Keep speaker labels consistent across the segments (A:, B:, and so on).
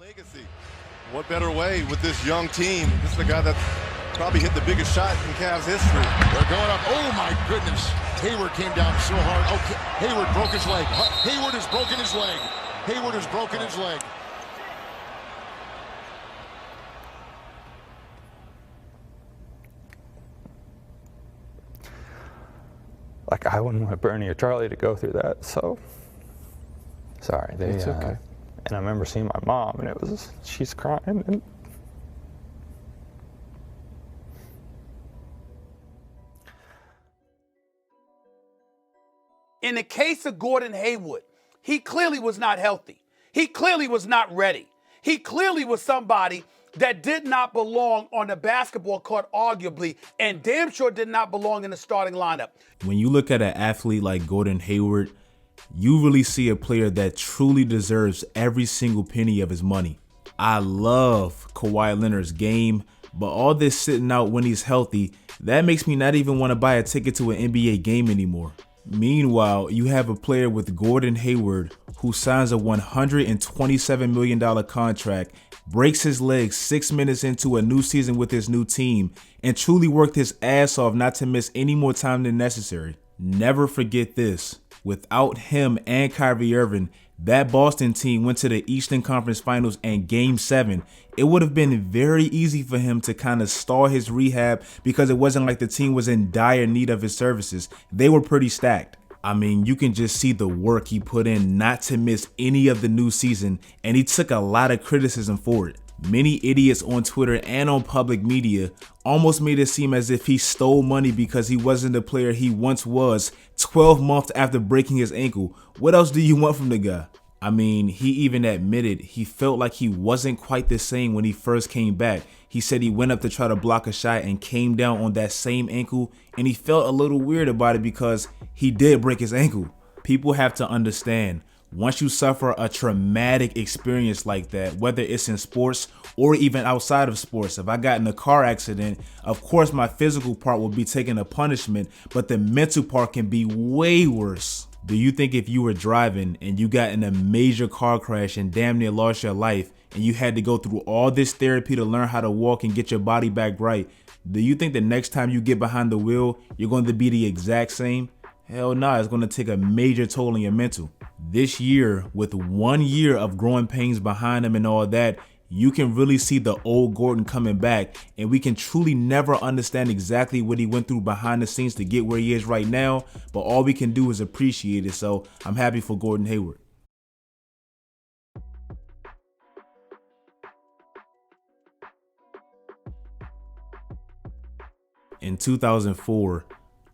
A: Legacy. What better way with this young team? This is the guy that probably hit the biggest shot in Cavs history.
B: They're going up. Oh, my goodness. Hayward came down so hard. Okay, Hayward broke his leg. Hayward has broken his leg. Hayward has broken his leg.
C: Like, I wouldn't want Bernie or Charlie to go through that, so sorry.
A: It's okay.
C: And I remember seeing my mom, and she's crying. And
D: in the case of Gordon Hayward, he clearly was not healthy. He clearly was not ready. He clearly was somebody that did not belong on the basketball court, arguably, and damn sure did not belong in the starting lineup.
E: When you look at an athlete like Gordon Hayward, you really see a player that truly deserves every single penny of his money. I love Kawhi Leonard's game, but all this sitting out when he's healthy, that makes me not even want to buy a ticket to an NBA game anymore. Meanwhile, you have a player with Gordon Hayward who signs a $127 million contract, breaks his leg 6 minutes into a new season with his new team, and truly worked his ass off not to miss any more time than necessary. Never forget this. Without him and Kyrie Irving, that Boston team went to the Eastern Conference Finals and Game 7. It would have been very easy for him to kind of stall his rehab because it wasn't like the team was in dire need of his services. They were pretty stacked. I mean, you can just see the work he put in not to miss any of the new season, and he took a lot of criticism for it. Many idiots on Twitter and on public media almost made it seem as if he stole money because he wasn't the player he once was 12 months after breaking his ankle. What else do you want from the guy? I mean, he even admitted he felt like he wasn't quite the same when he first came back. He said he went up to try to block a shot and came down on that same ankle, and he felt a little weird about it because he did break his ankle. People have to understand, once you suffer a traumatic experience like that, whether it's in sports or even outside of sports, if I got in a car accident, of course my physical part will be taking a punishment, but the mental part can be way worse. Do you think if you were driving and you got in a major car crash and damn near lost your life and you had to go through all this therapy to learn how to walk and get your body back right, do you think the next time you get behind the wheel, you're going to be the exact same? Hell nah, it's going to take a major toll on your mental. This year, with 1 year of growing pains behind him and all that, you can really see the old Gordon coming back, and we can truly never understand exactly what he went through behind the scenes to get where he is right now, but all we can do is appreciate it, so I'm happy for Gordon Hayward. In 2004,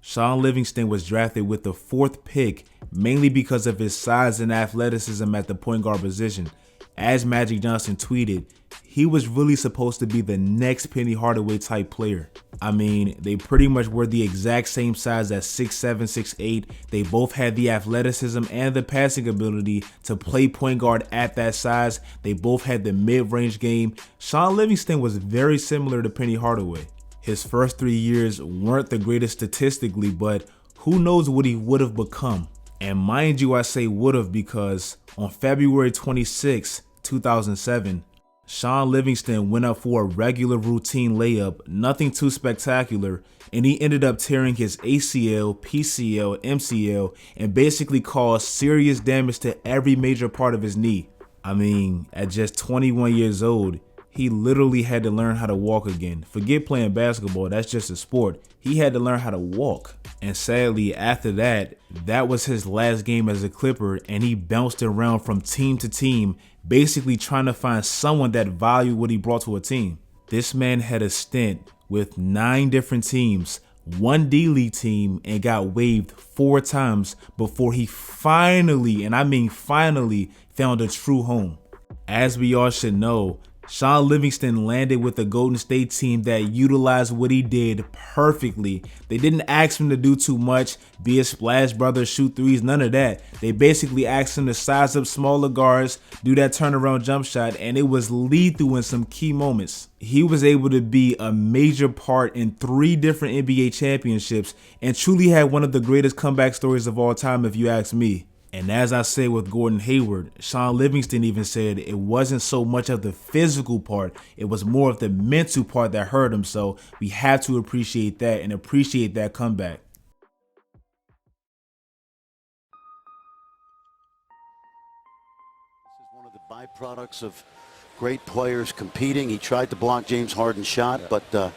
E: Shaun Livingston was drafted with the 4th pick, mainly because of his size and athleticism at the point guard position. As Magic Johnson tweeted, he was really supposed to be the next Penny Hardaway type player. I mean, they pretty much were the exact same size at 6'7", 6'8". They both had the athleticism and the passing ability to play point guard at that size. They both had the mid-range game. Shaun Livingston was very similar to Penny Hardaway. His first 3 years weren't the greatest statistically, but who knows what he would have become. And mind you, I say would have because on February 26, 2007, Shaun Livingston went up for a regular routine layup, nothing too spectacular, and he ended up tearing his ACL, PCL, MCL, and basically caused serious damage to every major part of his knee. I mean, at just 21 years old, he literally had to learn how to walk again. Forget playing basketball, that's just a sport. He had to learn how to walk. And sadly, after that, that was his last game as a Clipper, and he bounced around from team to team, basically trying to find someone that valued what he brought to a team. This man had a stint with 9 different teams, 1 D-League team, and got waived 4 times before he finally, and I mean finally, found a true home. As we all should know, Shaun Livingston landed with a Golden State team that utilized what he did perfectly. They didn't ask him to do too much, be a splash brother, shoot threes, none of that. They basically asked him to size up smaller guards, do that turnaround jump shot, and it was lethal in some key moments. He was able to be a major part in 3 different NBA championships and truly had one of the greatest comeback stories of all time if you ask me. And as I said with Gordon Hayward, Shaun Livingston even said it wasn't so much of the physical part, it was more of the mental part that hurt him. So we have to appreciate that and appreciate that comeback.
F: This is one of the byproducts of great players competing. He tried to block James Harden's shot, but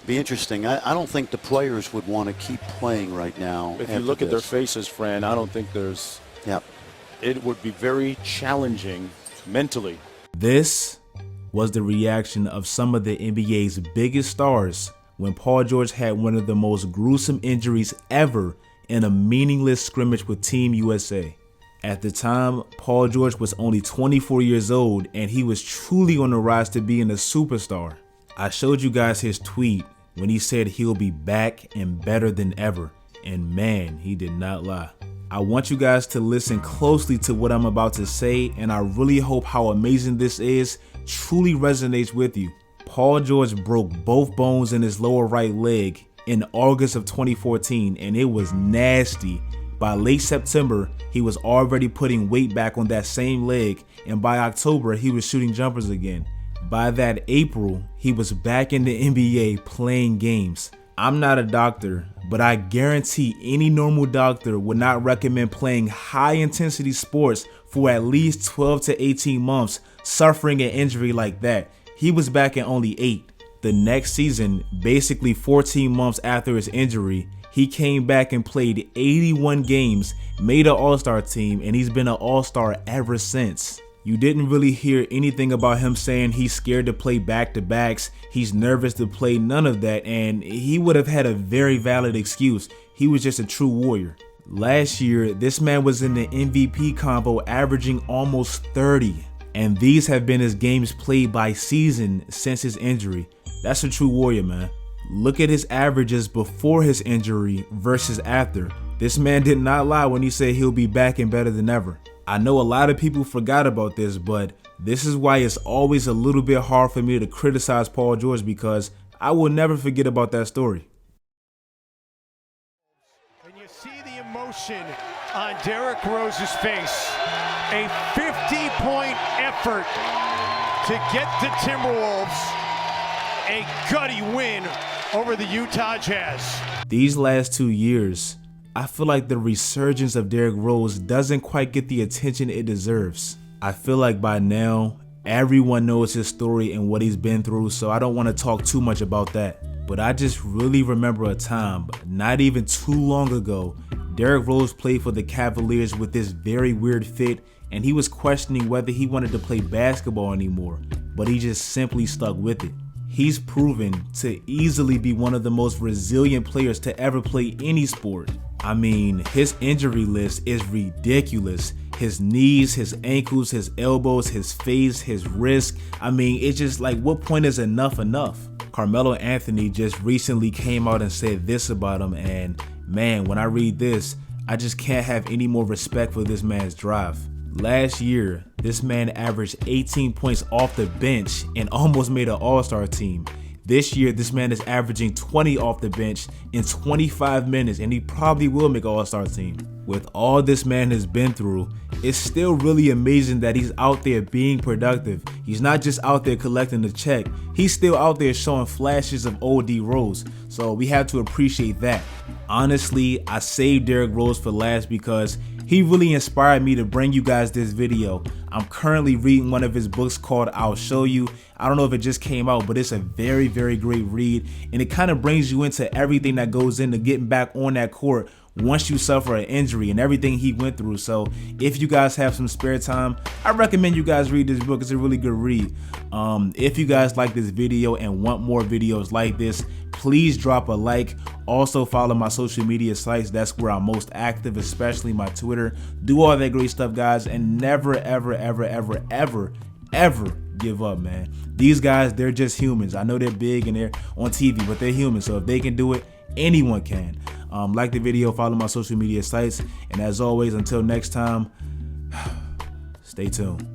F: be interesting. I don't think the players would want to keep playing right now.
G: If you look at their faces, Fran, I don't think there's.
F: Yep.
G: It would be very challenging mentally.
E: This was the reaction of some of the NBA's biggest stars when Paul George had one of the most gruesome injuries ever in a meaningless scrimmage with Team USA. At the time, Paul George was only 24 years old and he was truly on the rise to being a superstar. I showed you guys his tweet when he said he'll be back and better than ever. And man, he did not lie. I want you guys to listen closely to what I'm about to say, and I really hope how amazing this is truly resonates with you. Paul George broke both bones in his lower right leg in August of 2014, and it was nasty. By late September, he was already putting weight back on that same leg, and by October, he was shooting jumpers again. By that April, he was back in the NBA playing games. I'm not a doctor, but I guarantee any normal doctor would not recommend playing high-intensity sports for at least 12 to 18 months suffering an injury like that. He was back in only 8. The next season, basically 14 months after his injury, he came back and played 81 games, made an All-Star team, and he's been an All-Star ever since. You didn't really hear anything about him saying he's scared to play back-to-backs, he's nervous to play, none of that, and he would have had a very valid excuse. He was just a true warrior. Last year, this man was in the MVP convo averaging almost 30, and these have been his games played by season since his injury. That's a true warrior, man. Look at his averages before his injury versus after. This man did not lie when he said he'll be back and better than ever. I know a lot of people forgot about this, but this is why it's always a little bit hard for me to criticize Paul George, because I will never forget about that story.
H: And you see the emotion on Derrick Rose's face. A 50-point effort to get the Timberwolves a gutty win over the Utah Jazz.
E: These last 2 years, I feel like the resurgence of Derrick Rose doesn't quite get the attention it deserves. I feel like by now, everyone knows his story and what he's been through, so I don't want to talk too much about that. But I just really remember a time, not even too long ago, Derrick Rose played for the Cavaliers with this very weird fit, and he was questioning whether he wanted to play basketball anymore, but he just simply stuck with it. He's proven to easily be one of the most resilient players to ever play any sport. I mean, his injury list is ridiculous. His knees, his ankles, his elbows, his face, his wrist. I mean, it's just like, what point is enough enough? Carmelo Anthony just recently came out and said this about him, and man, when I read this, I just can't have any more respect for this man's drive. Last year, this man averaged 18 points off the bench and almost made an All-Star team. This year, this man is averaging 20 off the bench in 25 minutes, and he probably will make an All-Star team. With all this man has been through, it's still really amazing that he's out there being productive. He's not just out there collecting the check. He's still out there showing flashes of old D Rose, so we have to appreciate that. Honestly, I saved Derrick Rose for last because he really inspired me to bring you guys this video. I'm currently reading one of his books called I'll Show You. I don't know if it just came out, but it's a very, very great read, and it kind of brings you into everything that goes into getting back on that court once you suffer an injury and everything he went through. So if you guys have some spare time, I recommend you guys read this book. It's a really good read. If you guys like this video and want more videos like this, please drop a like. Also follow my social media sites. That's where I'm most active, especially my Twitter. Do all that great stuff, guys, and never, ever, ever, ever, ever, ever give up, man. These guys, they're just humans. I know they're big and they're on TV, but they're humans. So if they can do it, anyone can. Like the video, follow my social media sites, and as always, until next time, stay tuned.